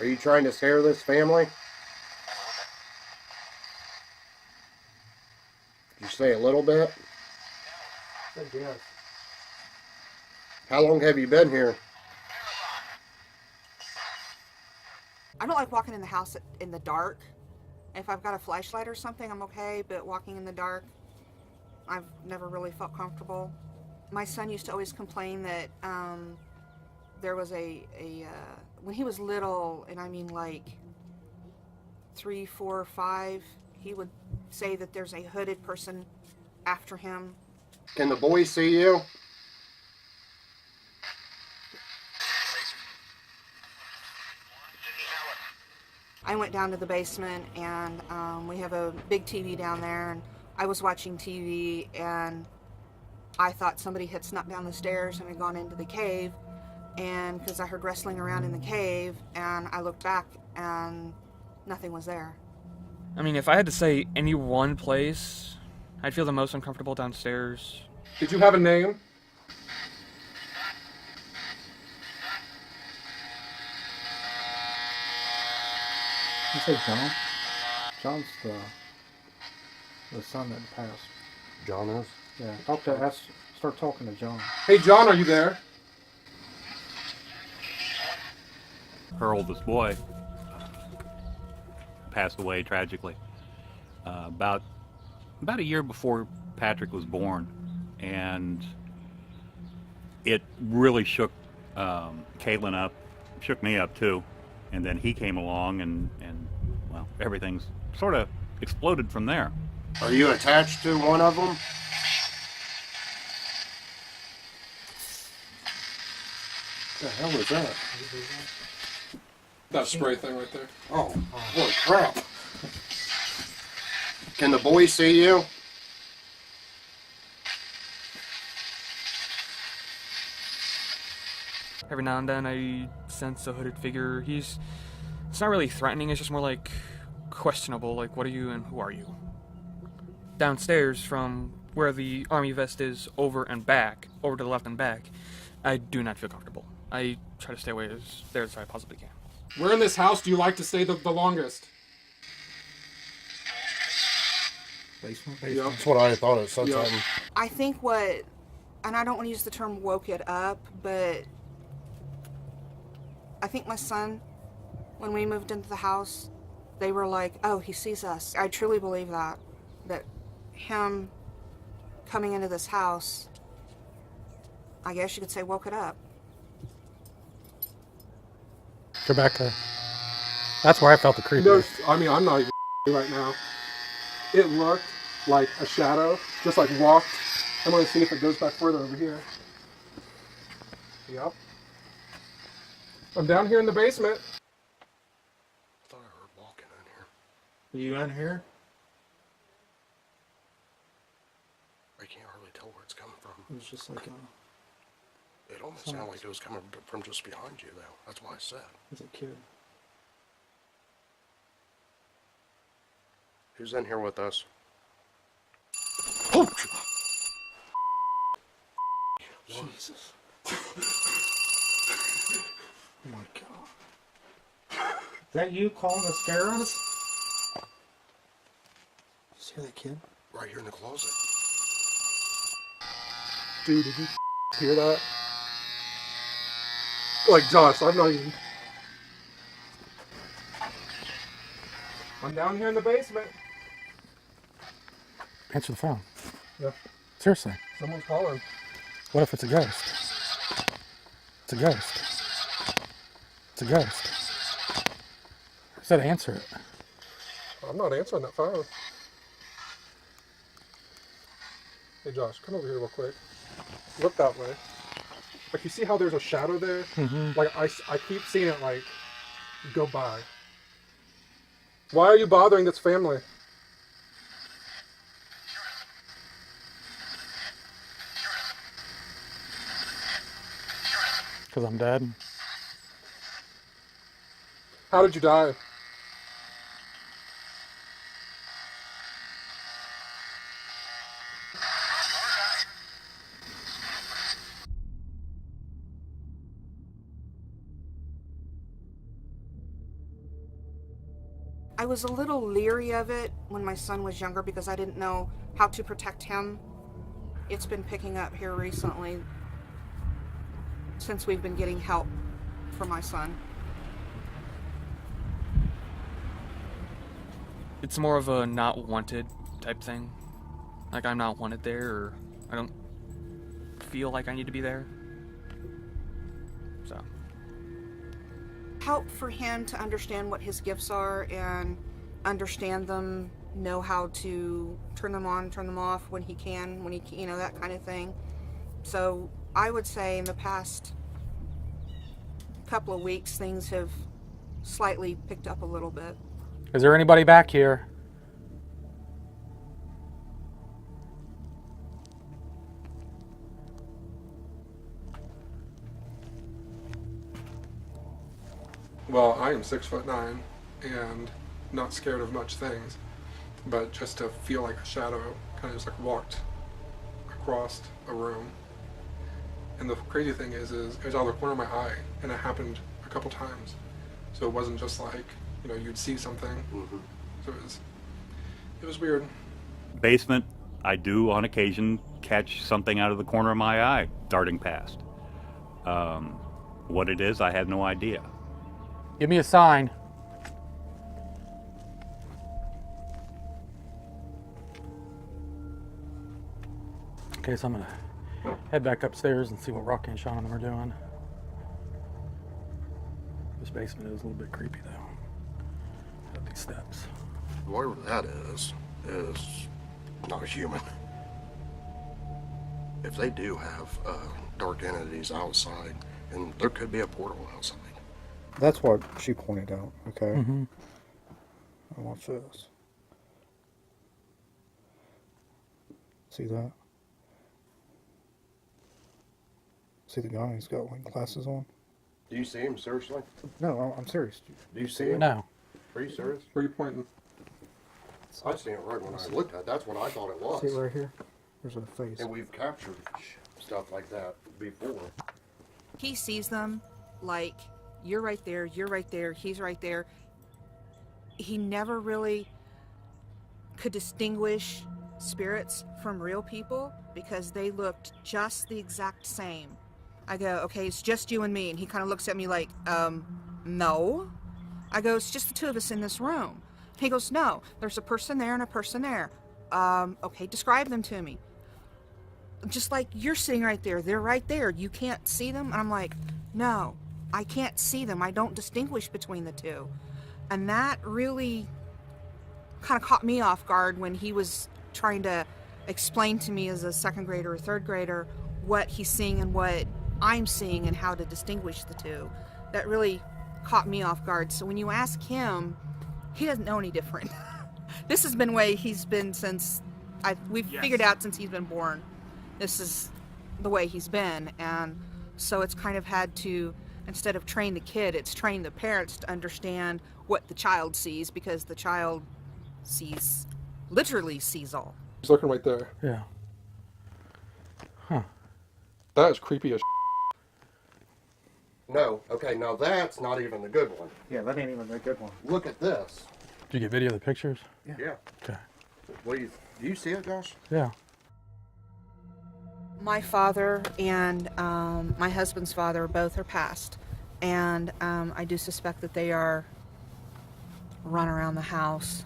Are you trying to scare this family? Did you say a little bit? I said yes. How long have you been here? I don't like walking in the house in the dark. If I've got a flashlight or something, I'm okay, but walking in the dark, I've never really felt comfortable. My son used to always complain that there was when he was little, and I mean like 3, 4, 5, he would say that there's a hooded person after him. Can the boys see you? I went down to the basement, and we have a big TV down there, and I was watching TV, and I thought somebody had snuck down the stairs and had gone into the cave, and because I heard wrestling around in the cave, and I looked back, and nothing was there. I mean, if I had to say any one place, I'd feel the most uncomfortable downstairs. Did you have a name? You say John? John's the son that passed. John is? Yeah. Start talking to John. Hey, John, are you there? Her oldest boy passed away tragically about a year before Patrick was born, and it really shook Caitlin up, shook me up too. And then he came along, and well, everything's sort of exploded from there. Are you attached to one of them? What the hell is that? That spray thing right there. Oh, holy crap. Can the boys see you? Every now and then I sense a hooded figure. It's not really threatening, it's just more like questionable, like what are you and who are you? Downstairs from where the army vest is over to the left and back, I do not feel comfortable. I try to stay away as I possibly can. Where in this house do you like to stay the longest? Basement? Yep. That's what I thought it said Yeah. something. I think and I don't want to use the term woke it up, but I think my son, when we moved into the house, they were like, oh, he sees us. I truly believe that him coming into this house, I guess you could say woke it up. Go back there. That's where I felt the creep. No, I mean, I'm not even right now. It looked like a shadow, just like walked. I'm going to see if it goes back further over here. Yep. I'm down here in the basement. I thought I heard walking in here. You in here? I can't hardly tell where it's coming from. It was just like It almost sounded like it was coming from just behind you, though. That's why I said. a kid. Who's in here with us? Oh! Jesus. Oh my God. Is that you calling to scare us? See that kid? Right here in the closet. Dude, did you hear that? Like, Josh, I'm not even... I'm down here in the basement. Answer the phone. Yeah. Seriously. Someone's calling. What if it's a ghost? It's a ghost. It's a ghost. I said answer it. I'm not answering that phone. Hey, Josh, come over here real quick. Look that way. Like, you see how there's a shadow there? Mm-hmm. Like, I keep seeing it, like, go by. Why are you bothering this family? Because I'm dead. How did you die? I was a little leery of it when my son was younger because I didn't know how to protect him. It's been picking up here recently since we've been getting help for my son. It's more of a not wanted type thing. Like, I'm not wanted there, or I don't feel like I need to be there. So. Help for him to understand what his gifts are and understand them, know how to turn them on, turn them off when he can, you know, that kind of thing. So I would say in the past couple of weeks, things have slightly picked up a little bit. Is there anybody back here? Well, I am 6'9" and not scared of much things, but just to feel like a shadow kind of just like walked across a room. And the crazy thing is it was out of the corner of my eye, and it happened a couple times. So it wasn't just like, you know, you'd see something. So it was weird. Basement, I do on occasion catch something out of the corner of my eye darting past. What it is, I have no idea. Give me a sign. Okay, so I'm gonna head back upstairs and see what Rocky and Sean and them are doing. This basement is a little bit creepy though. Up these steps. Whatever that is not human. If they do have dark entities outside, and there could be a portal outside. That's what she pointed out, okay? Mm-hmm. Now watch this. See that? See the guy? He's got like glasses on. Do you see him, seriously? No, I'm serious. Do you see him? No. Are you serious? Where are you pointing? I seen it right when I looked at it. That's what I thought it was. See it right here? There's a face. And we've captured stuff like that before. He sees them like, you're right there, he's right there. He never really could distinguish spirits from real people because they looked just the exact same. I go, okay, it's just you and me. And he kind of looks at me like, no. I go, it's just the two of us in this room. He goes, no, there's a person there and a person there. Okay, describe them to me. Just like you're sitting right there, they're right there. You can't see them? And I'm like, no, I can't see them. I don't distinguish between the two. And that really kind of caught me off guard when he was trying to explain to me as a second grader or third grader what he's seeing and what I'm seeing and how to distinguish the two. That really caught me off guard. So when you ask him, he doesn't know any different. This has been the way he's been since we've figured out since he's been born. This is the way he's been. And so it's kind of had to, instead of train the kid, it's train the parents to understand what the child sees, because the child literally sees all. He's looking right there. Yeah. Huh. That is creepy as No, okay, now that's not even the good one. Yeah, that ain't even a good one. Look at this. Did you get video of the pictures? Yeah. Okay. What do you see it, Josh? Yeah. My father and my husband's father both are passed, and I do suspect that they are run around the house.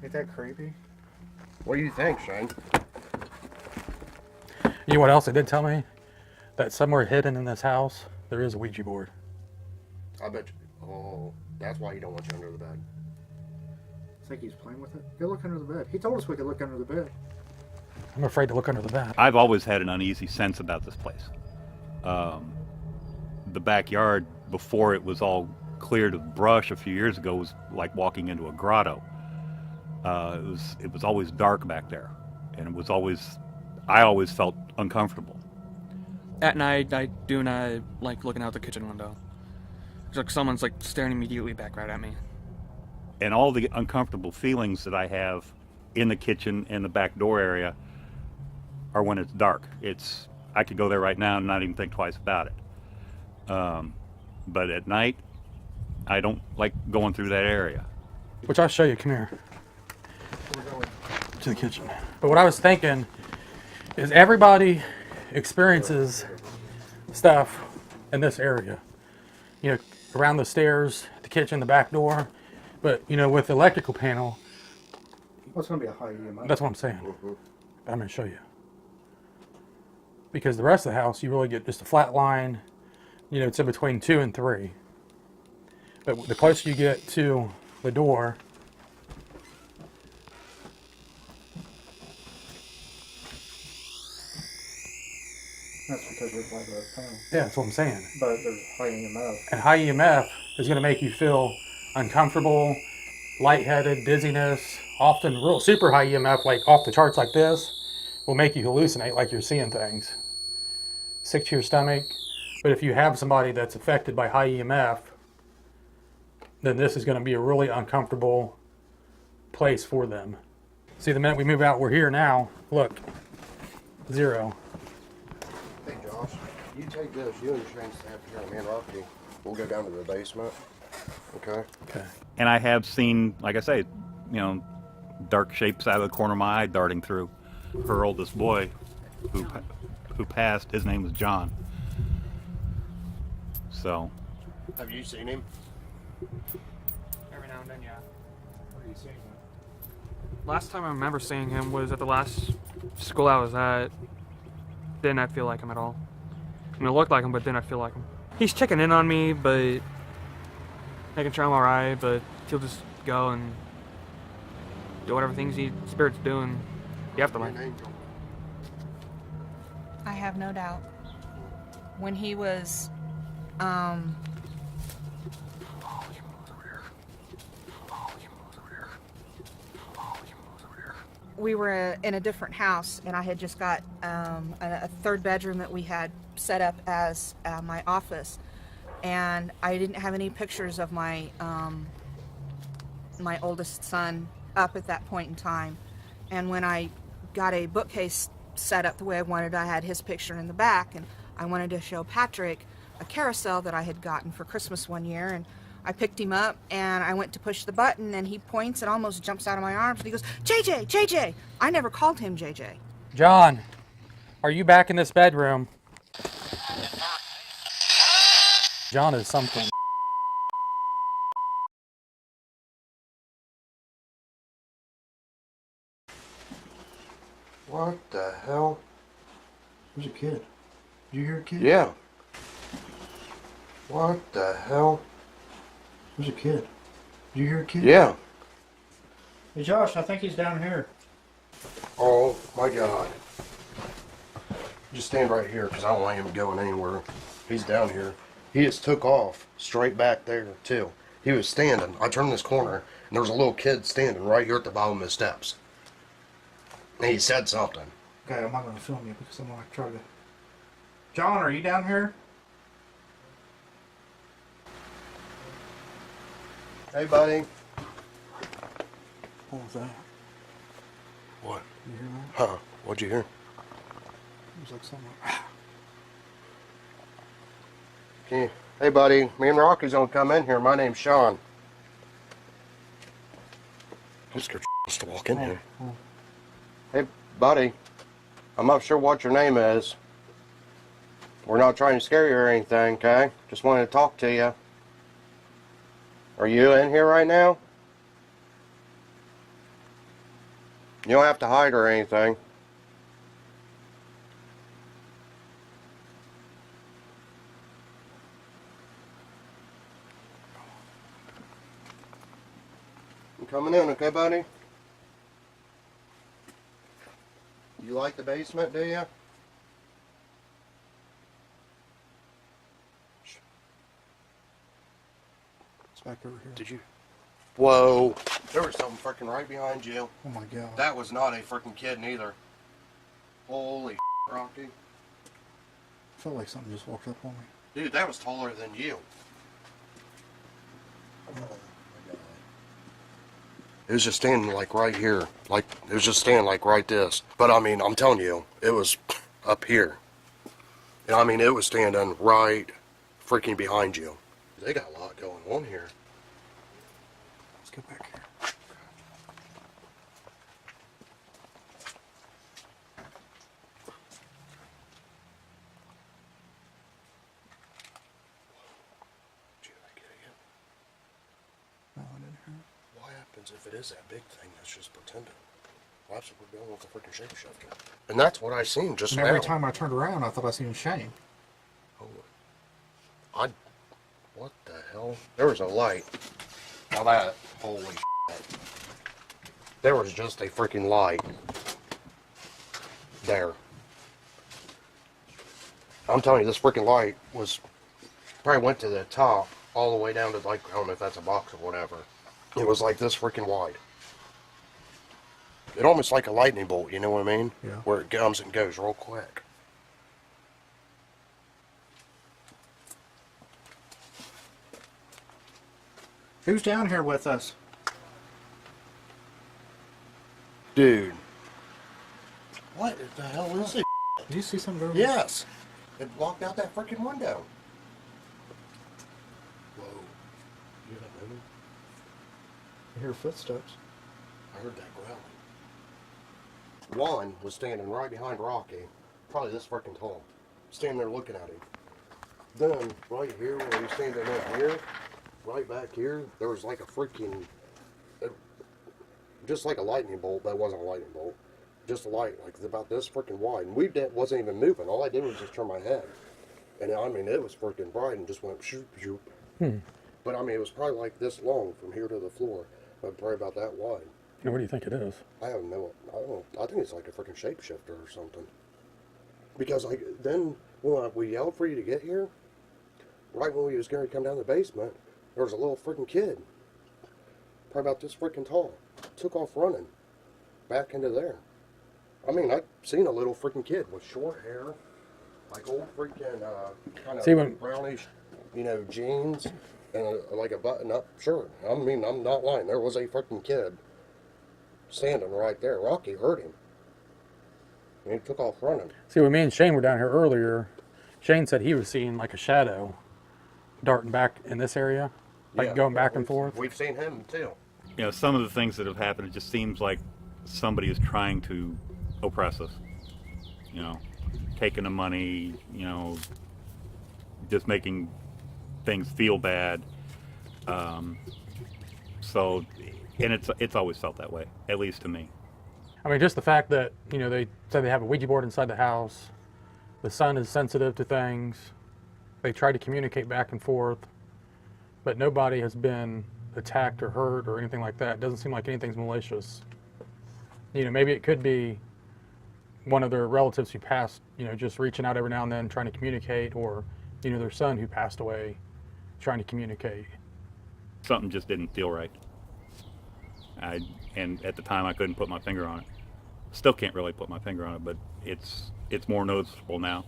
Ain't that creepy? What do you think, Shane? You know what else they did tell me? That somewhere hidden in this house, there is a Ouija board. I bet you. Oh, that's why he don't want you under the bed. I think he's playing with it. Go look under the bed. He told us we could look under the bed. I'm afraid to look under the bed. I've always had an uneasy sense about this place. The backyard, before it was all cleared of brush a few years ago, was like walking into a grotto. It was always dark back there, and I always felt uncomfortable. At night, I do not like looking out the kitchen window. It's like someone's like staring immediately back right at me. And all the uncomfortable feelings that I have in the kitchen and the back door area are when it's dark. I could go there right now and not even think twice about it. But at night, I don't like going through that area. which I'll show you. Come here. To the kitchen. But what I was thinking is everybody experiences stuff in this area. You know, around the stairs, the kitchen, the back door. But, you know, with the electrical panel, What's going to be a high EMI? that's what I'm saying. I'm going to show you. Because the rest of the house, you really get just a flat line. You know, it's in between 2 and 3. But the closer you get to the door, That's because we're by the panel. yeah, that's what I'm saying. But there's high EMF. And high EMF is going to make you feel uncomfortable, lightheaded, dizziness. Often real super high EMF, like off the charts like this, will make you hallucinate like you're seeing things. Sick to your stomach. But if you have somebody that's affected by high EMF, then this is going to be a really uncomfortable place for them. See, the minute we move out, we're here now. Look, 0. Hey Josh, you take this. You and Shane have here on Man Rocky. We'll go down to the basement. Okay. Okay. And I have seen, like I say, you know, dark shapes out of the corner of my eye darting through. Her oldest boy, who passed, his name was John. So. Have you seen him? Every now and then, yeah. Where are you seeing that? Last time I remember seeing him was at the last school I was at. Did not feel like him at all. I mean, it looked like him, but did not feel like him. He's checking in on me, but making sure I'm alright, but he'll just go and do whatever things Spirit's doing. The afterlife. I have no doubt. When he was, we were in a different house, and I had just got a third bedroom that we had set up as my office, and I didn't have any pictures of my my oldest son up at that point in time. And when I got a bookcase set up the way I wanted, I had his picture in the back, and I wanted to show Patrick a carousel that I had gotten for Christmas one year, and I picked him up and I went to push the button, and he points and almost jumps out of my arms, and he goes, JJ, JJ. I never called him JJ. John, are you back in this bedroom? John is something. What the hell? There's a kid. Did you hear a kid? Yeah. What the hell? There's a kid. Did you hear a kid? Yeah. Hey Josh, I think he's down here. Oh my God. Just stand right here because I don't want him going anywhere. He's down here. He just took off straight back there too. He was standing. I turned this corner and there was a little kid standing right here at the bottom of the steps. And he said something. Okay, I'm not going to film you because I'm going to try to... John, are you down here? Hey buddy. What was that? What? You hear that? Huh? What'd you hear? It was like someone... Hey buddy, me and Rocky's gonna come in here. My name's Sean. I'm scared to walk in here. Hey buddy, I'm not sure what your name is. We're not trying to scare you or anything, okay? Just wanted to talk to you. Are you in here right now? You don't have to hide or anything. I'm coming in, okay, buddy? You like the basement, do you? It's back over here. Did you? Whoa. There was something freaking right behind you. Oh my God. That was not a freaking kid neither. Holy Rocky. I felt like something just walked up on me. Dude, that was taller than you. It was just standing like right here. Like, it was just standing like right this. But I mean, I'm telling you, it was up here. And I mean, it was standing right freaking behind you. They got a lot going on here. Let's get back here. happens if it is that big thing that's just pretending? Well, that's what we're doing with the freaking shapeshifter. And that's what I seen just And now. every time I turned around, I thought I seen Shane. What the hell? There was a light. Now that, holy shit. There was just a freaking light. There. I'm telling you, this freaking light was, probably went to the top, all the way down to, like, I don't know if that's a box or whatever. It was like this freaking wide. It almost like a lightning bolt, you know what I mean? Yeah. Where it comes and goes real quick. Who's down here with us? Dude. What the hell is it? Did you see something go? Yes. It blocked out that freaking window. Whoa. You hear that moving? I hear footsteps. I heard that growling. One was standing right behind Rocky, probably this freaking tall, standing there looking at him. Then, right here, where he was standing up here, right back here, there was like a freaking, just like a lightning bolt. That wasn't a lightning bolt. Just a light, like about this freaking wide. And wasn't even moving. All I did was just turn my head. And I mean, it was freaking bright and just went shoot, shoot. But I mean, it was probably like this long from here to the floor. But probably about that wide. What do you think it is? I have no, I don't know. I think it's like a freaking shapeshifter or something. Because like then when we yelled for you to get here, right when we was going to come down the basement, there was a little freaking kid, probably about this freaking tall, took off running back into there. I mean, I've seen a little freaking kid with short hair, like old freaking kind of brownish, you know, jeans and like a button-up shirt. I mean, I'm not lying. There was a freaking kid standing right there. Rocky heard him. And he took off running. See, when me and Shane were down here earlier, Shane said he was seeing like a shadow darting back in this area, like going back and forth. We've seen him too. You know, some of the things that have happened, it just seems like somebody is trying to oppress us. You know, taking the money, you know, just making things feel bad. So, and it's always felt that way, at least to me. I mean, just the fact that, you know, they said they have a Ouija board inside the house. The son is sensitive to things. They try to communicate back and forth, but nobody has been attacked or hurt or anything like that. It doesn't seem like anything's malicious. You know, maybe it could be one of their relatives who passed, you know, just reaching out every now and then trying to communicate, or, you know, their son who passed away trying to communicate. Something just didn't feel right. And at the time I couldn't put my finger on it. Still can't really put my finger on it, but it's more noticeable now.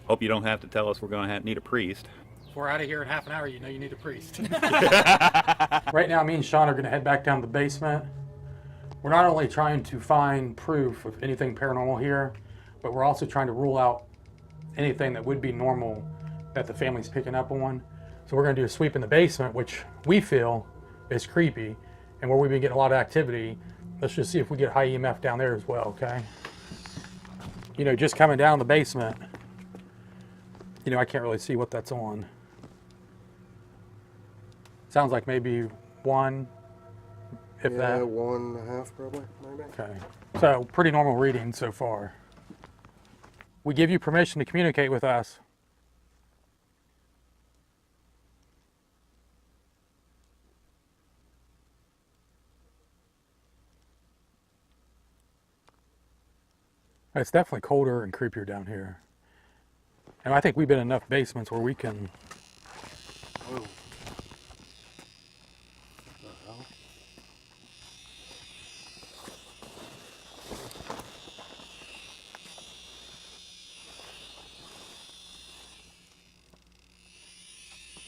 Hope you don't have to tell us we're going to need a priest. If we're out of here in half an hour, you know you need a priest. Right now, me and Sean are going to head back down to the basement. We're not only trying to find proof of anything paranormal here, but we're also trying to rule out anything that would be normal that the family's picking up on. So we're going to do a sweep in the basement, which we feel is creepy, and where we've been getting a lot of activity. Let's just see if we get high EMF down there as well, okay? You know, just coming down the basement, you know, I can't really see what that's on. Sounds like maybe one, if that. 1.5 probably, maybe. Okay, so pretty normal reading so far. We give you permission to communicate with us. It's definitely colder and creepier down here. And I think we've been in enough basements where we can... Oh.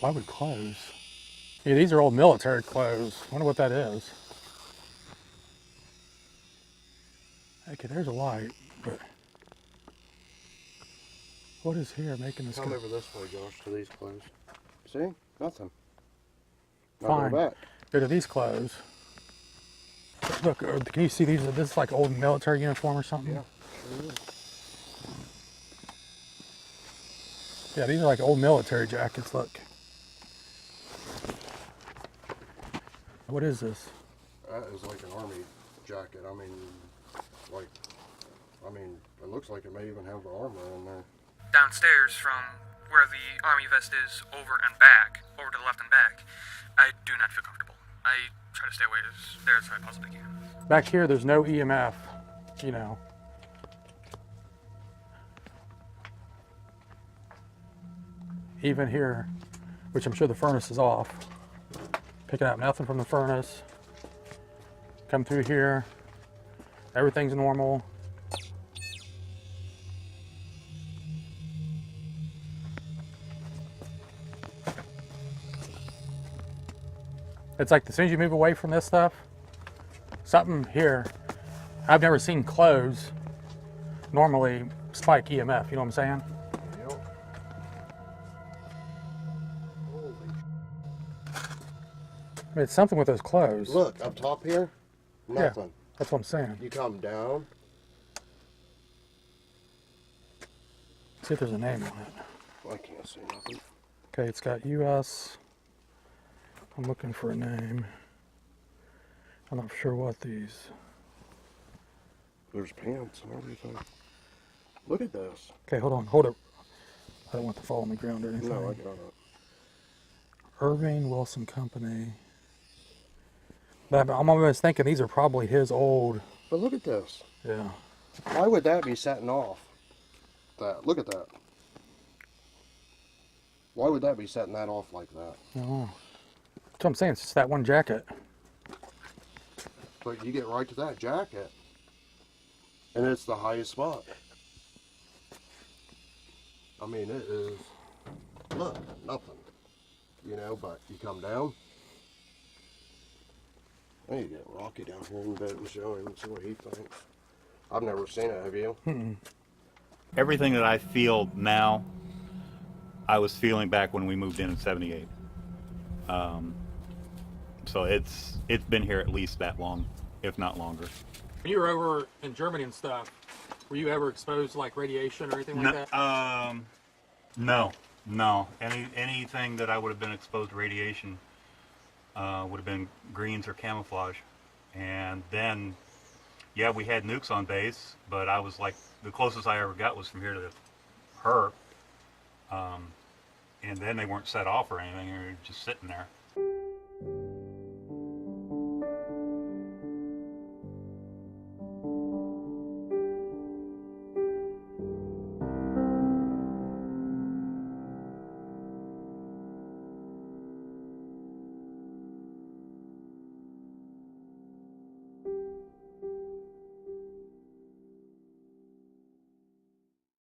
Why would clothes? Yeah, these are old military clothes. I wonder what that is. Okay, there's a light, but what is here making this? Come over this way, Josh, to these clothes. See? Nothing. Fine. Back. Go to these clothes. Look, can you see these? This is like old military uniform or something? Yeah, sure is. Yeah, these are like old military jackets, look. What is this? That is like an army jacket. I mean, it looks like it may even have the armor in there. Downstairs from where the army vest is over to the left and back, I do not feel comfortable. I try to stay away as I possibly can. Back here, there's no EMF, you know. Even here, which I'm sure the furnace is off. Picking up nothing from the furnace. Come through here, everything's normal. It's like as soon as you move away from this stuff, something here, I've never seen clothes normally spike EMF, you know what I'm saying? Yep. Holy I mean, it's something with those clothes. Look, up top here, nothing. Yeah, that's what I'm saying. You come down. See if there's a name on it. I can't see nothing. Okay, it's got US. I'm looking for a name. I'm not sure what these. There's pants and everything. Look at this. Okay, hold it. I don't want to fall on the ground or anything. No, I got it. Irving Wilson Company. But I'm almost thinking these are probably his old. But look at this. Yeah. Why would that be setting off? Look at that. Why would that be setting that off like that? Oh. That's what I'm saying. It's just that one jacket. But you get right to that jacket, and it's the highest spot. I mean, it is. Look, nothing. You know, but you come down. I need to get Rocky down here in bed and show him and see what he thinks. I've never seen it, have you? Everything that I feel now, I was feeling back when we moved in '78. So it's been here at least that long, if not longer. When you were over in Germany and stuff, were you ever exposed to like radiation or anything like that? No. Anything that I would have been exposed to radiation would have been greens or camouflage. And then, yeah, we had nukes on base, but I was like, the closest I ever got was from here to the HERP. And then they weren't set off or anything, they were just sitting there.